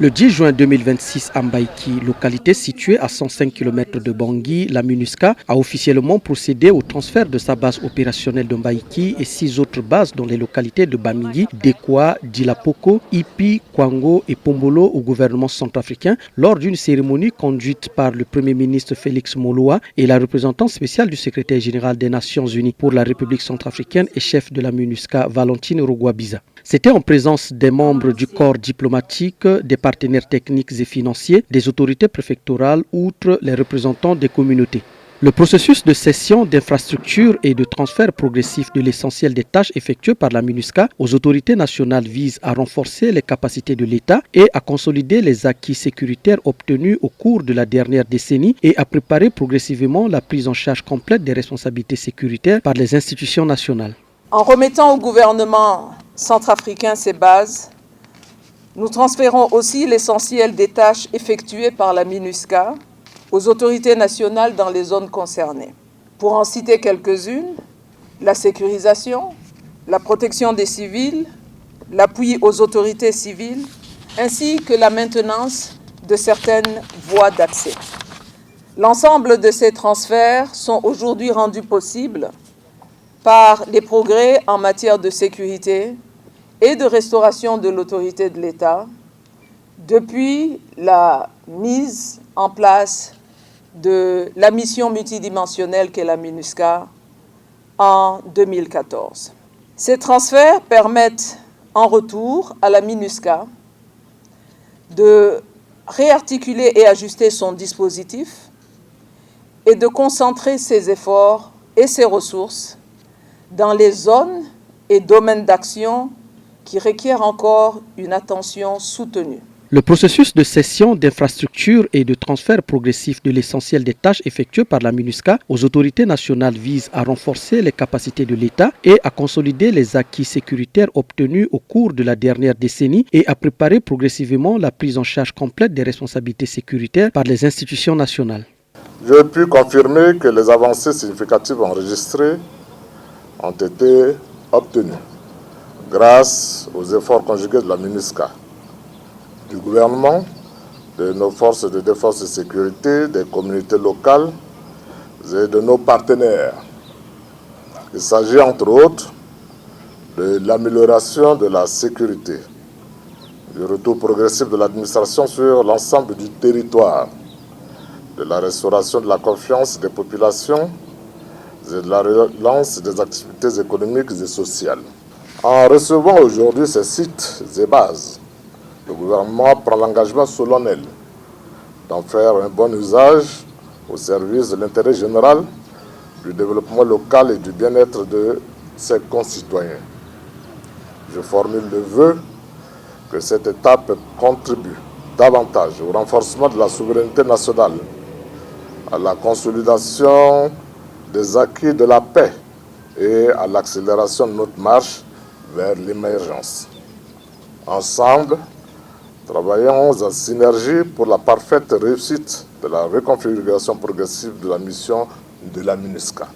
Le 10 juin 2026 à Mbaïki, localité située à 105 km de Bangui, la MINUSCA a officiellement procédé au transfert de sa base opérationnelle de Mbaïki et 6 autres bases dans les localités de Bamingui, Dekwa, Djilapoko, Ipi, Kwango et Pombolo au gouvernement centrafricain lors d'une cérémonie conduite par le Premier ministre Félix Moloa et la représentante spéciale du secrétaire général des Nations Unies pour la République centrafricaine et chef de la MINUSCA, Valentine Rugwabiza. C'était en présence des membres du corps diplomatique, des partenaires techniques et financiers, des autorités préfectorales, outre les représentants des communautés. Le processus de cession d'infrastructures et de transfert progressif de l'essentiel des tâches effectuées par la MINUSCA aux autorités nationales vise à renforcer les capacités de l'État et à consolider les acquis sécuritaires obtenus au cours de la dernière décennie et à préparer progressivement la prise en charge complète des responsabilités sécuritaires par les institutions nationales. En remettant au gouvernement centrafricain ses bases, nous transférons aussi l'essentiel des tâches effectuées par la MINUSCA aux autorités nationales dans les zones concernées. Pour en citer quelques-unes, la sécurisation, la protection des civils, l'appui aux autorités civiles, ainsi que la maintenance de certaines voies d'accès. L'ensemble de ces transferts sont aujourd'hui rendus possibles par les progrès en matière de sécurité et de restauration de l'autorité de l'État depuis la mise en place de la mission multidimensionnelle qu'est la MINUSCA en 2014. Ces transferts permettent en retour à la MINUSCA de réarticuler et ajuster son dispositif et de concentrer ses efforts et ses ressources dans les zones et domaines d'action qui requièrent encore une attention soutenue. Le processus de cession d'infrastructures et de transfert progressif de l'essentiel des tâches effectuées par la MINUSCA aux autorités nationales vise à renforcer les capacités de l'État et à consolider les acquis sécuritaires obtenus au cours de la dernière décennie et à préparer progressivement la prise en charge complète des responsabilités sécuritaires par les institutions nationales. Je puis confirmer que les avancées significatives enregistrées ont été obtenues grâce aux efforts conjugués de la MINUSCA, du gouvernement, de nos forces de défense et de sécurité, des communautés locales et de nos partenaires. Il s'agit entre autres de l'amélioration de la sécurité, du retour progressif de l'administration sur l'ensemble du territoire, de la restauration de la confiance des populations et de la relance des activités économiques et sociales. En recevant aujourd'hui ces sites et bases, le gouvernement prend l'engagement solennel d'en faire un bon usage au service de l'intérêt général, du développement local et du bien-être de ses concitoyens. Je formule le vœu que cette étape contribue davantage au renforcement de la souveraineté nationale, à la consolidation des acquis de la paix et à l'accélération de notre marche vers l'émergence. Ensemble, travaillons en synergie pour la parfaite réussite de la reconfiguration progressive de la mission de la MINUSCA.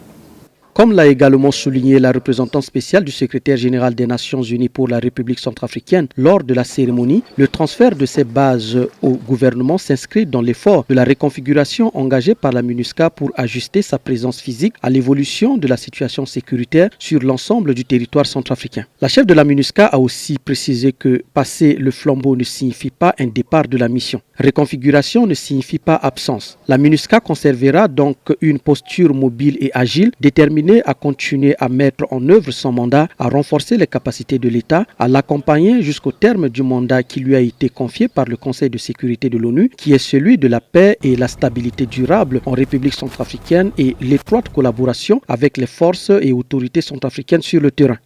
Comme l'a également souligné la représentante spéciale du secrétaire général des Nations Unies pour la République centrafricaine lors de la cérémonie, le transfert de ces bases au gouvernement s'inscrit dans l'effort de la reconfiguration engagée par la MINUSCA pour ajuster sa présence physique à l'évolution de la situation sécuritaire sur l'ensemble du territoire centrafricain. La chef de la MINUSCA a aussi précisé que passer le flambeau ne signifie pas un départ de la mission. Reconfiguration ne signifie pas absence. La MINUSCA conservera donc une posture mobile et agile, déterminée à continuer à mettre en œuvre son mandat, à renforcer les capacités de l'État, à l'accompagner jusqu'au terme du mandat qui lui a été confié par le Conseil de sécurité de l'ONU, qui est celui de la paix et la stabilité durable en République centrafricaine et l'étroite collaboration avec les forces et autorités centrafricaines sur le terrain.